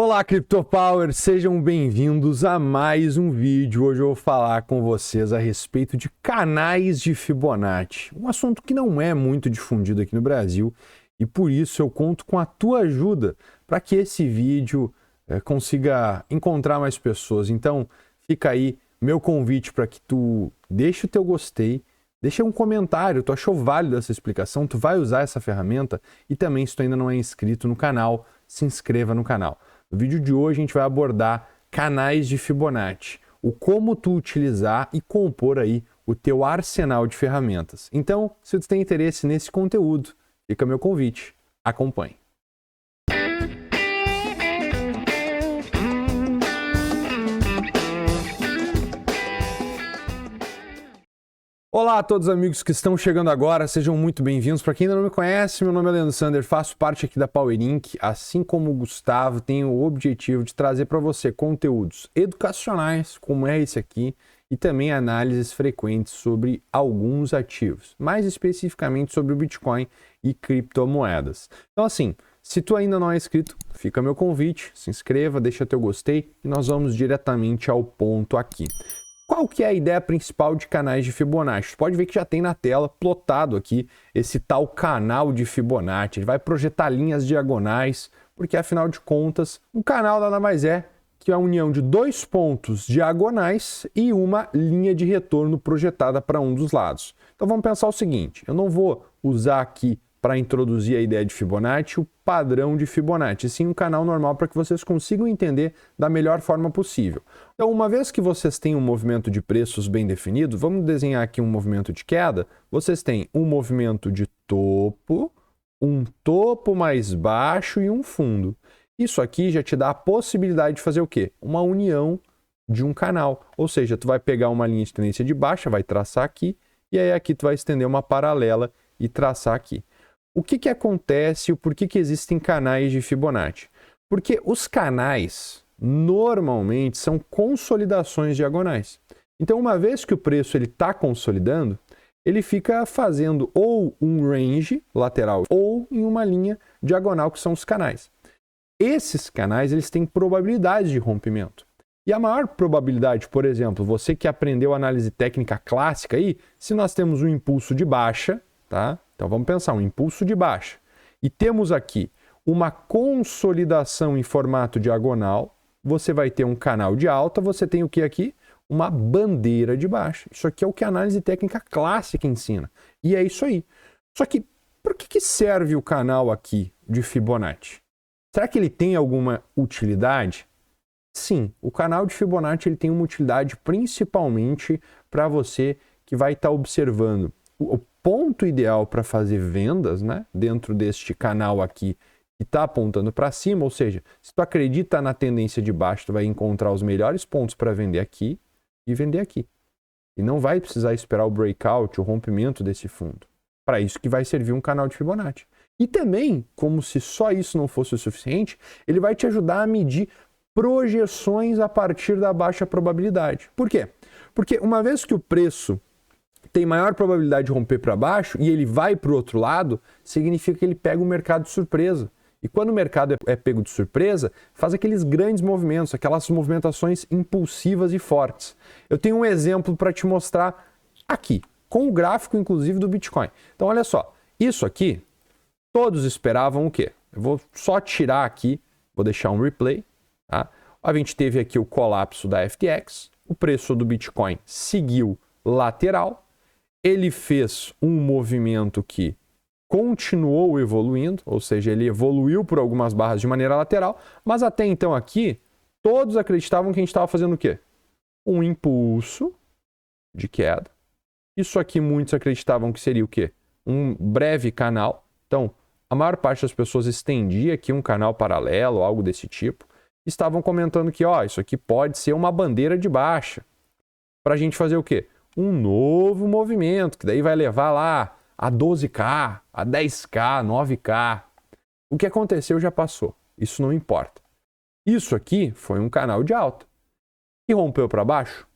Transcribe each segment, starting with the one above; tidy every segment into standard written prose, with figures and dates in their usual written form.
Olá, CryptoPower, sejam bem-vindos a mais um vídeo. Hoje eu vou falar com vocês a respeito de canais de Fibonacci, um assunto que não é muito difundido aqui no Brasil e por isso eu conto com a tua ajuda para que esse vídeo consiga encontrar mais pessoas. Então, fica aí meu convite para que tu deixe o teu gostei, deixa um comentário, tu achou válido essa explicação, tu vai usar essa ferramenta e também se tu ainda não é inscrito no canal, se inscreva no canal. No vídeo de hoje a gente vai abordar canais de Fibonacci, o como tu utilizar e compor aí o teu arsenal de ferramentas. Então, se tu tem interesse nesse conteúdo, fica meu convite, acompanhe. Olá a todos os amigos que estão chegando agora, sejam muito bem-vindos. Para quem ainda não me conhece, meu nome é Leandro Sander, faço parte aqui da Power Inc. Assim como o Gustavo, tenho o objetivo de trazer para você conteúdos educacionais, como é esse aqui, e também análises frequentes sobre alguns ativos, mais especificamente sobre o Bitcoin e criptomoedas. Então assim, se tu ainda não é inscrito, fica meu convite, se inscreva, deixa teu gostei e nós vamos diretamente ao ponto aqui. Qual que é a ideia principal de canais de Fibonacci? Você pode ver que já tem na tela plotado aqui esse tal canal de Fibonacci. Ele vai projetar linhas diagonais, porque afinal de contas, um canal nada mais é que a união de dois pontos diagonais e uma linha de retorno projetada para um dos lados. Então vamos pensar o seguinte, eu não vou usar aqui para introduzir a ideia de Fibonacci, o padrão de Fibonacci, sim um canal normal para que vocês consigam entender da melhor forma possível. Então, uma vez que vocês têm um movimento de preços bem definido, vamos desenhar aqui um movimento de queda, vocês têm um movimento de topo, um topo mais baixo e um fundo. Isso aqui já te dá a possibilidade de fazer o quê? Uma união de um canal, ou seja, tu vai pegar uma linha de tendência de baixa, vai traçar aqui, e aí aqui tu vai estender uma paralela e traçar aqui. O que acontece e por que existem canais de Fibonacci? Porque os canais normalmente são consolidações diagonais. Então, uma vez que o preço está consolidando, ele fica fazendo ou um range lateral ou em uma linha diagonal, que são os canais. Esses canais eles têm probabilidades de rompimento. E a maior probabilidade, por exemplo, você que aprendeu análise técnica clássica aí, se nós temos um impulso de baixa, tá? Então vamos pensar, um impulso de baixa. E temos aqui uma consolidação em formato diagonal, você vai ter um canal de alta, você tem o que aqui? Uma bandeira de baixa. Isso aqui é o que a análise técnica clássica ensina. E é isso aí. Só que, por que serve o canal aqui de Fibonacci? Será que ele tem alguma utilidade? Sim, o canal de Fibonacci ele tem uma utilidade principalmente para você que vai estar observando o ponto ideal para fazer vendas, né, dentro deste canal aqui que está apontando para cima, ou seja, se tu acredita na tendência de baixo, tu vai encontrar os melhores pontos para vender aqui e vender aqui. E não vai precisar esperar o breakout, o rompimento desse fundo. Para isso que vai servir um canal de Fibonacci. E também, como se só isso não fosse o suficiente, ele vai te ajudar a medir projeções a partir da baixa probabilidade. Por quê? Porque uma vez que o preço tem maior probabilidade de romper para baixo e ele vai para o outro lado, significa que ele pega o mercado de surpresa. E quando o mercado é pego de surpresa, faz aqueles grandes movimentos, aquelas movimentações impulsivas e fortes. Eu tenho um exemplo para te mostrar aqui, com o gráfico inclusive do Bitcoin. Então olha só, isso aqui, todos esperavam o quê? Eu vou só tirar aqui, vou deixar um replay. Tá? A gente teve aqui o colapso da FTX, o preço do Bitcoin seguiu lateral, ele fez um movimento que continuou evoluindo, ou seja, ele evoluiu por algumas barras de maneira lateral, mas até então aqui, todos acreditavam que a gente estava fazendo o quê? Um impulso de queda. Isso aqui muitos acreditavam que seria o quê? Um breve canal. Então, a maior parte das pessoas estendia aqui um canal paralelo, algo desse tipo. Estavam comentando que, isso aqui pode ser uma bandeira de baixa. Para a gente fazer o quê? Um novo movimento, que daí vai levar lá a 12K, a 10K, 9K. O que aconteceu já passou. Isso não importa. Isso aqui foi um canal de alta. E rompeu para baixo?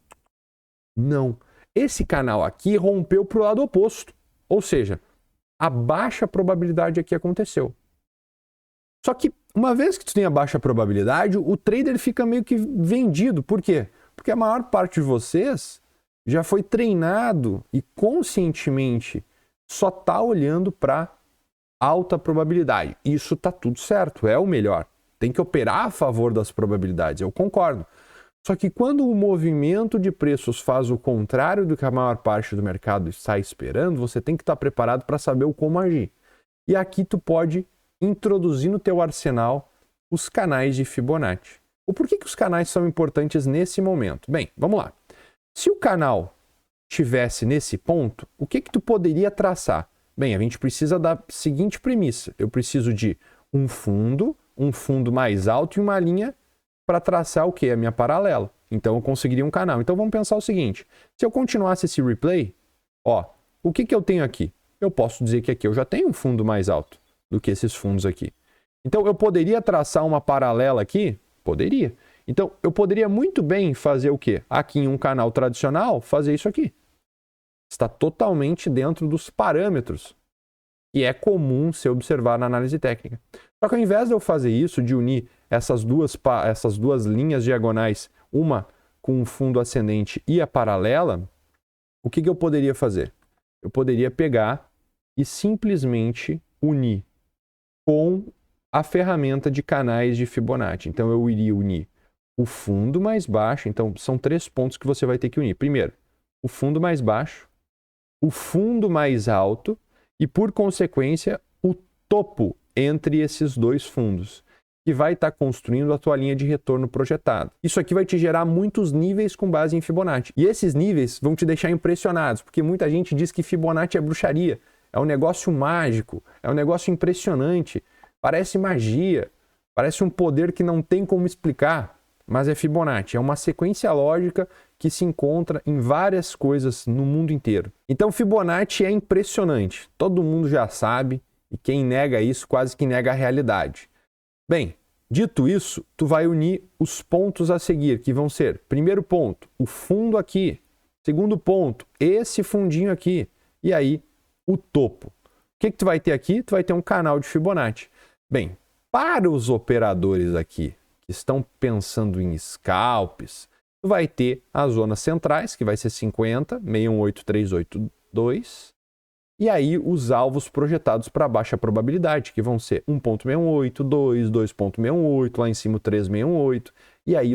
Não. Esse canal aqui rompeu para o lado oposto. Ou seja, a baixa probabilidade aqui aconteceu. Só que uma vez que tu tem a baixa probabilidade, o trader fica meio que vendido. Por quê? Porque a maior parte de vocês já foi treinado e conscientemente só está olhando para alta probabilidade. Isso está tudo certo, é o melhor. Tem que operar a favor das probabilidades, eu concordo. Só que quando o movimento de preços faz o contrário do que a maior parte do mercado está esperando, você tem que estar preparado para saber o como agir. E aqui tu pode introduzir no teu arsenal os canais de Fibonacci. O porquê que os canais são importantes nesse momento? Bem, vamos lá. Se o canal estivesse nesse ponto, o que tu poderia traçar? Bem, a gente precisa da seguinte premissa. Eu preciso de um fundo mais alto e uma linha para traçar o quê? A minha paralela. Então eu conseguiria um canal. Então vamos pensar o seguinte. Se eu continuasse esse replay, ó, o que eu tenho aqui? Eu posso dizer que aqui eu já tenho um fundo mais alto do que esses fundos aqui. Então eu poderia traçar uma paralela aqui? Poderia. Então eu poderia muito bem fazer o quê? Aqui em um canal tradicional, fazer isso aqui. Está totalmente dentro dos parâmetros que é comum se observar na análise técnica. Só que ao invés de eu fazer isso, de unir essas duas linhas diagonais, uma com um fundo ascendente e a paralela, o que eu poderia fazer? Eu poderia pegar e simplesmente unir com a ferramenta de canais de Fibonacci. Então eu iria unir o fundo mais baixo. Então são 3 pontos que você vai ter que unir. Primeiro, o fundo mais baixo, o fundo mais alto e, por consequência, o topo entre esses 2 fundos, que vai estar construindo a tua linha de retorno projetado. Isso aqui vai te gerar muitos níveis com base em Fibonacci. E esses níveis vão te deixar impressionados, porque muita gente diz que Fibonacci é bruxaria, é um negócio mágico, é um negócio impressionante, parece magia, parece um poder que não tem como explicar, mas é Fibonacci, é uma sequência lógica que se encontra em várias coisas no mundo inteiro. Então Fibonacci é impressionante, todo mundo já sabe, e quem nega isso quase que nega a realidade. Bem, dito isso, tu vai unir os pontos a seguir, que vão ser, primeiro ponto, o fundo aqui, segundo ponto, esse fundinho aqui, e aí o topo. O que tu vai ter aqui? Tu vai ter um canal de Fibonacci. Bem, para os operadores aqui que estão pensando em scalps, tu vai ter as zonas centrais, que vai ser 50, 618, 382, e aí os alvos projetados para baixa probabilidade, que vão ser 1.68, 2, 2.68, lá em cima 3.68, e aí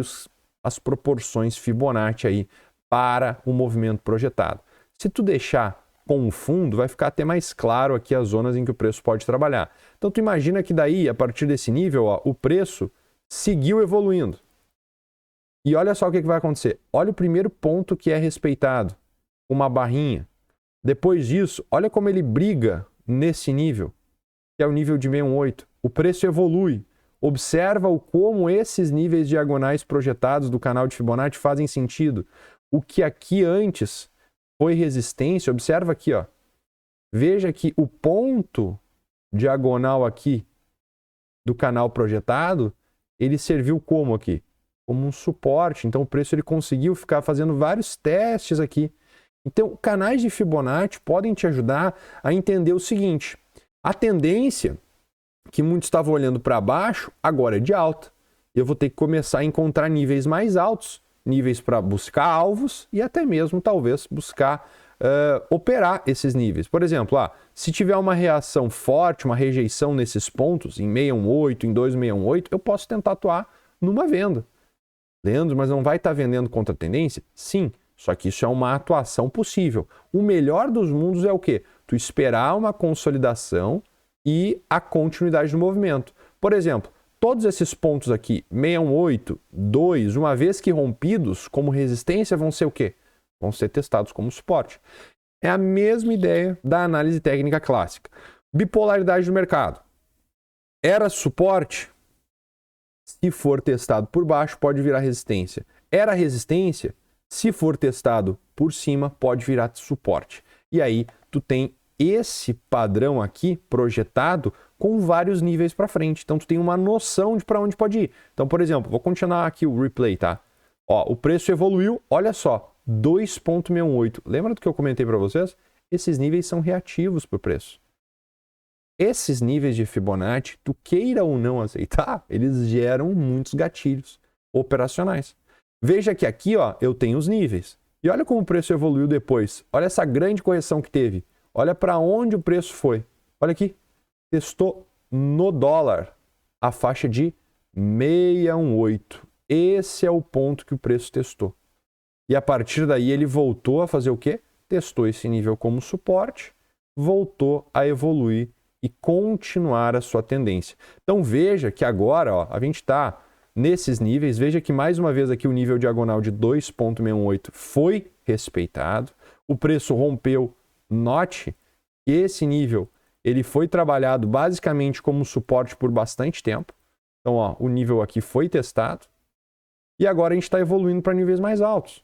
as proporções Fibonacci aí para o movimento projetado. Se tu deixar com o fundo, vai ficar até mais claro aqui as zonas em que o preço pode trabalhar. Então tu imagina que daí, a partir desse nível, ó, o preço seguiu evoluindo. E olha só o que vai acontecer. Olha o primeiro ponto que é respeitado, uma barrinha. Depois disso, olha como ele briga nesse nível, que é o nível de 618. O preço evolui. Observa como esses níveis diagonais projetados do canal de Fibonacci fazem sentido. O que aqui antes foi resistência, observa aqui, ó. Veja que o ponto diagonal aqui do canal projetado, ele serviu como aqui? Como um suporte. Então o preço ele conseguiu ficar fazendo vários testes aqui. Então canais de Fibonacci podem te ajudar a entender o seguinte: a tendência que muitos estavam olhando para baixo agora é de alta. Eu vou ter que começar a encontrar níveis mais altos, níveis para buscar alvos e até mesmo talvez buscar operar esses níveis. Por exemplo, se tiver uma reação forte, uma rejeição nesses pontos, em 618, em 2.618, eu posso tentar atuar numa venda. Leandro, mas não vai estar vendendo contra a tendência? Sim, só que isso é uma atuação possível. O melhor dos mundos é o quê? Tu esperar uma consolidação e a continuidade do movimento. Por exemplo, todos esses pontos aqui, 618, 2, uma vez que rompidos como resistência, vão ser o quê? Vão ser testados como suporte. É a mesma ideia da análise técnica clássica. Bipolaridade do mercado. Era suporte? Se for testado por baixo, pode virar resistência. Era resistência? Se for testado por cima, pode virar suporte. E aí, tu tem esse padrão aqui projetado com vários níveis para frente. Então, tu tem uma noção de para onde pode ir. Então, por exemplo, vou continuar aqui o replay, tá? Ó, o preço evoluiu, olha só, 2.68. Lembra do que eu comentei para vocês? Esses níveis são reativos para o preço. Esses níveis de Fibonacci, tu queira ou não aceitar, eles geram muitos gatilhos operacionais. Veja que aqui, ó, eu tenho os níveis. E olha como o preço evoluiu depois. Olha essa grande correção que teve. Olha para onde o preço foi. Olha aqui. Testou no dólar a faixa de 618. Esse é o ponto que o preço testou. E a partir daí ele voltou a fazer o quê? Testou esse nível como suporte, voltou a evoluir e continuar a sua tendência. Então veja que agora, ó, a gente está nesses níveis. Veja que mais uma vez aqui o nível diagonal de 2,618 foi respeitado. O preço rompeu. Note que esse nível ele foi trabalhado basicamente como suporte por bastante tempo. Então, ó, o nível aqui foi testado. E agora a gente está evoluindo para níveis mais altos.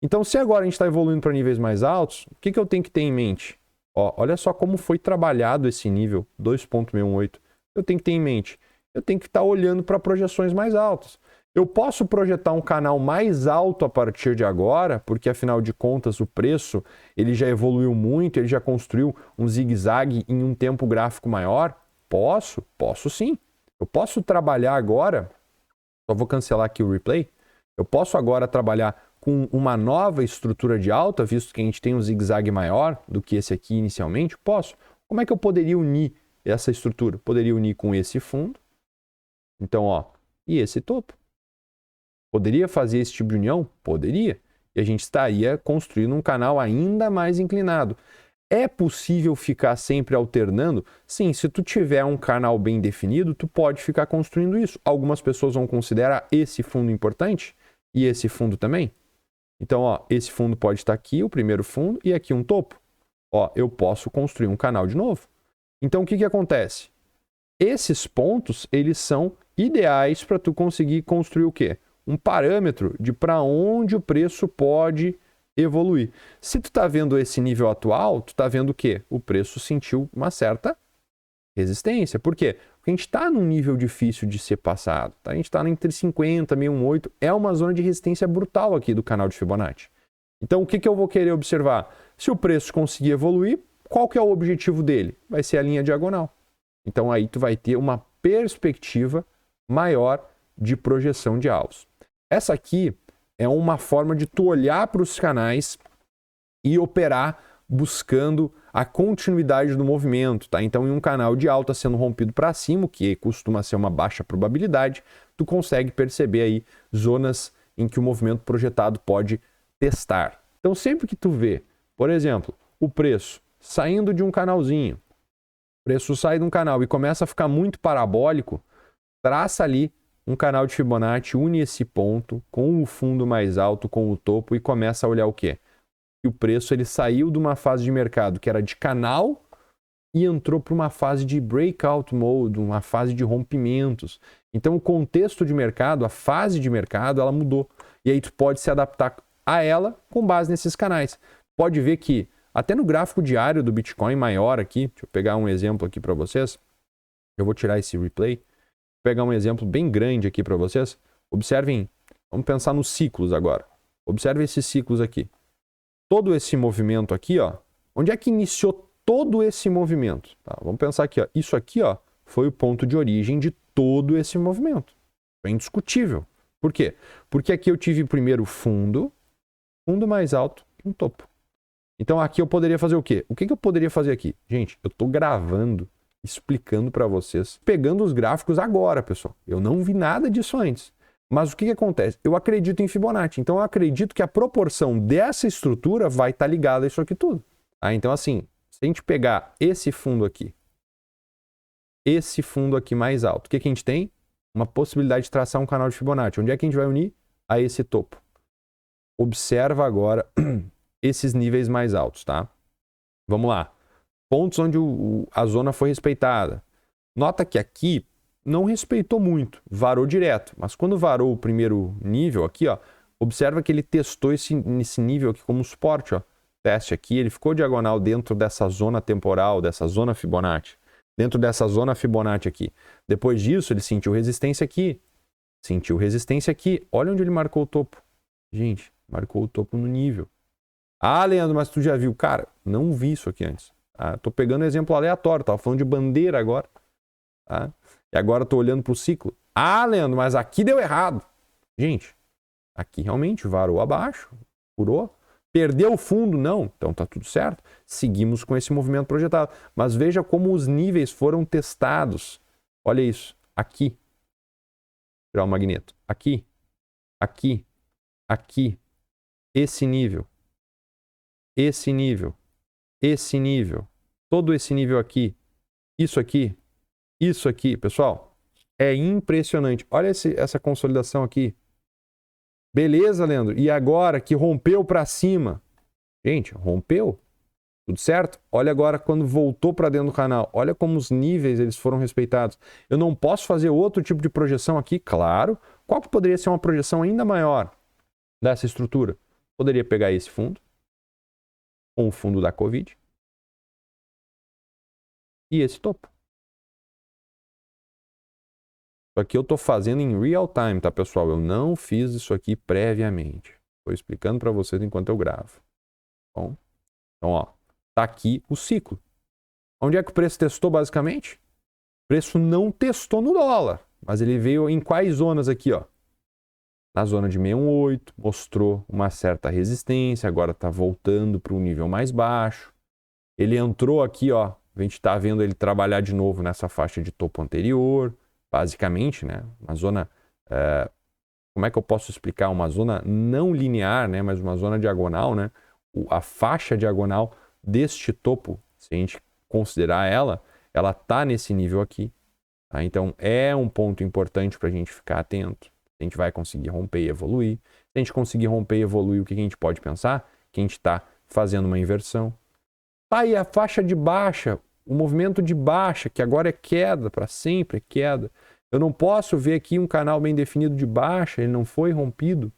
Então, se agora a gente está evoluindo para níveis mais altos, o que eu tenho que ter em mente? Ó, olha só como foi trabalhado esse nível 2,618. Eu tenho que ter em mente. Eu tenho que estar olhando para projeções mais altas. Eu posso projetar um canal mais alto a partir de agora, porque afinal de contas o preço ele já evoluiu muito, ele já construiu um zigue-zague em um tempo gráfico maior? Posso sim. Eu posso trabalhar agora, só vou cancelar aqui o replay, eu posso agora trabalhar com uma nova estrutura de alta, visto que a gente tem um zigue-zague maior do que esse aqui inicialmente? Posso. Como é que eu poderia unir essa estrutura? Poderia unir com esse fundo. Então, ó, e esse topo. Poderia fazer esse tipo de união? Poderia. E a gente estaria construindo um canal ainda mais inclinado. É possível ficar sempre alternando? Sim, se tu tiver um canal bem definido, tu pode ficar construindo isso. Algumas pessoas vão considerar esse fundo importante e esse fundo também. Então, ó, esse fundo pode estar aqui, o primeiro fundo, e aqui um topo. Ó, eu posso construir um canal de novo. Então, o que acontece? Esses pontos, eles são ideais para tu conseguir construir o quê? Um parâmetro de para onde o preço pode evoluir. Se tu está vendo esse nível atual, tu está vendo o quê? O preço sentiu uma certa resistência. Por quê? Porque a gente está num nível difícil de ser passado. Tá? A gente está entre 50 e 618. É uma zona de resistência brutal aqui do canal de Fibonacci. Então, o que eu vou querer observar? Se o preço conseguir evoluir, qual que é o objetivo dele? Vai ser a linha diagonal. Então, aí tu vai ter uma perspectiva maior de projeção de alvos. Essa aqui é uma forma de tu olhar para os canais e operar buscando a continuidade do movimento, tá? Então, em um canal de alta sendo rompido para cima, que costuma ser uma baixa probabilidade, tu consegue perceber aí zonas em que o movimento projetado pode testar. Então, sempre que tu vê, por exemplo, o preço saindo de um canalzinho, o preço sai de um canal e começa a ficar muito parabólico, traça ali um canal de Fibonacci, une esse ponto com o fundo mais alto, com o topo e começa a olhar o quê? Que o preço ele saiu de uma fase de mercado que era de canal e entrou para uma fase de breakout mode, uma fase de rompimentos. Então o contexto de mercado, a fase de mercado, ela mudou. E aí tu pode se adaptar a ela com base nesses canais. Pode ver que até no gráfico diário do Bitcoin maior aqui, deixa eu pegar um exemplo aqui para vocês. Eu vou tirar esse replay. Vou pegar um exemplo bem grande aqui para vocês. Observem, vamos pensar nos ciclos agora. Observe esses ciclos aqui. Todo esse movimento aqui, ó, onde é que iniciou todo esse movimento? Tá, vamos pensar aqui, ó, isso aqui, ó, foi o ponto de origem de todo esse movimento. É indiscutível. Por quê? Porque aqui eu tive primeiro fundo mais alto que um topo. Então aqui eu poderia fazer o quê? O que eu poderia fazer aqui? Gente, eu estou gravando, explicando para vocês, pegando os gráficos agora, pessoal. Eu não vi nada disso antes. Mas o que acontece? Eu acredito em Fibonacci, então eu acredito que a proporção dessa estrutura vai estar ligada a isso aqui tudo. Tá? Então assim, se a gente pegar esse fundo aqui mais alto, o que a gente tem? Uma possibilidade de traçar um canal de Fibonacci. Onde é que a gente vai unir? A esse topo. Observa agora esses níveis mais altos, tá? Vamos lá. Pontos onde a zona foi respeitada. Nota que aqui não respeitou muito, varou direto. Mas quando varou o primeiro nível aqui, ó, observa que ele testou esse nível aqui como suporte, ó. Teste aqui, ele ficou diagonal dentro dessa zona temporal, dessa zona Fibonacci. Dentro dessa zona Fibonacci aqui. Depois disso, ele sentiu resistência aqui. Sentiu resistência aqui. Olha onde ele marcou o topo. Gente, marcou o topo no nível. Ah, Leandro, mas tu já viu? Cara, não vi isso aqui antes. Tá? Tô pegando um exemplo aleatório, tava falando de bandeira agora. Tá? E agora tô olhando pro ciclo. Ah, Leandro, mas aqui deu errado. Gente, aqui realmente varou abaixo, furou. Perdeu o fundo? Não. Então tá tudo certo. Seguimos com esse movimento projetado. Mas veja como os níveis foram testados. Olha isso. Aqui. Tirar o magneto. Aqui. Aqui. Aqui. Esse nível. Esse nível. Esse nível. Todo esse nível aqui. Isso aqui. Isso aqui. Pessoal, é impressionante. Olha essa consolidação aqui. Beleza, Leandro? E agora que rompeu para cima? Gente, rompeu. Tudo certo? Olha agora quando voltou para dentro do canal. Olha como os níveis eles foram respeitados. Eu não posso fazer outro tipo de projeção aqui? Claro. Qual que poderia ser uma projeção ainda maior dessa estrutura? Poderia pegar esse fundo, com o fundo da Covid, e esse topo. Isso aqui eu estou fazendo em real time, tá, pessoal? Eu não fiz isso aqui previamente. Estou explicando para vocês enquanto eu gravo. Bom, então, ó, tá aqui o ciclo. Onde é que o preço testou, basicamente? O preço não testou no dólar, mas ele veio em quais zonas aqui, ó? Na zona de 618, mostrou uma certa resistência, agora está voltando para um nível mais baixo. Ele entrou aqui, ó, a gente está vendo ele trabalhar de novo nessa faixa de topo anterior, basicamente, né? Uma zona, como é que eu posso explicar? Uma zona não linear, né? Mas uma zona diagonal, né? A faixa diagonal deste topo, se a gente considerar ela está nesse nível aqui. Tá? Então, é um ponto importante para a gente ficar atento. A gente vai conseguir romper e evoluir. Se a gente conseguir romper e evoluir, o que a gente pode pensar? Que a gente está fazendo uma inversão. Tá aí a faixa de baixa, o movimento de baixa, que agora é queda, para sempre é queda. Eu não posso ver aqui um canal bem definido de baixa, ele não foi rompido.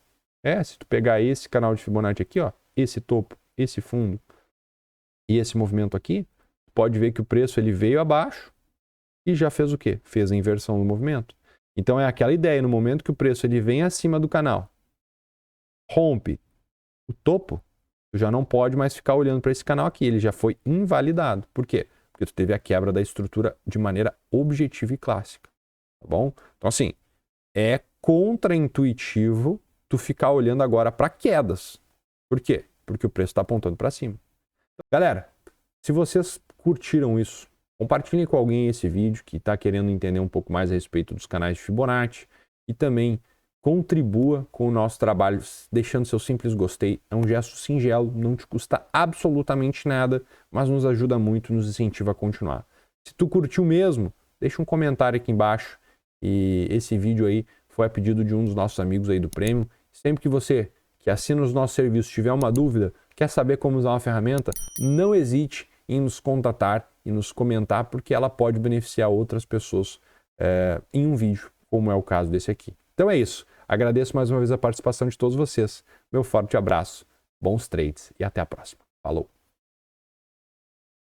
Se tu pegar esse canal de Fibonacci aqui, ó, esse topo, esse fundo e esse movimento aqui, pode ver que o preço ele veio abaixo e já fez o quê? Fez a inversão do movimento. Então é aquela ideia, no momento que o preço ele vem acima do canal, rompe o topo, tu já não pode mais ficar olhando para esse canal aqui, ele já foi invalidado. Por quê? Porque tu teve a quebra da estrutura de maneira objetiva e clássica, tá bom? Então assim, é contraintuitivo tu ficar olhando agora para quedas. Por quê? Porque o preço está apontando para cima. Então, galera, se vocês curtiram isso, compartilhem com alguém esse vídeo que está querendo entender um pouco mais a respeito dos canais de Fibonacci e também contribua com o nosso trabalho deixando seu simples gostei. É um gesto singelo, não te custa absolutamente nada, mas nos ajuda muito, nos incentiva a continuar. Se tu curtiu mesmo, deixa um comentário aqui embaixo. E esse vídeo aí foi a pedido de um dos nossos amigos aí do Premium. Sempre que você que assina os nossos serviços tiver uma dúvida, quer saber como usar uma ferramenta, não hesite em nos contatar e nos comentar, porque ela pode beneficiar outras pessoas em um vídeo, como é o caso desse aqui. Então é isso. Agradeço mais uma vez a participação de todos vocês. Meu forte abraço, bons trades e até a próxima. Falou!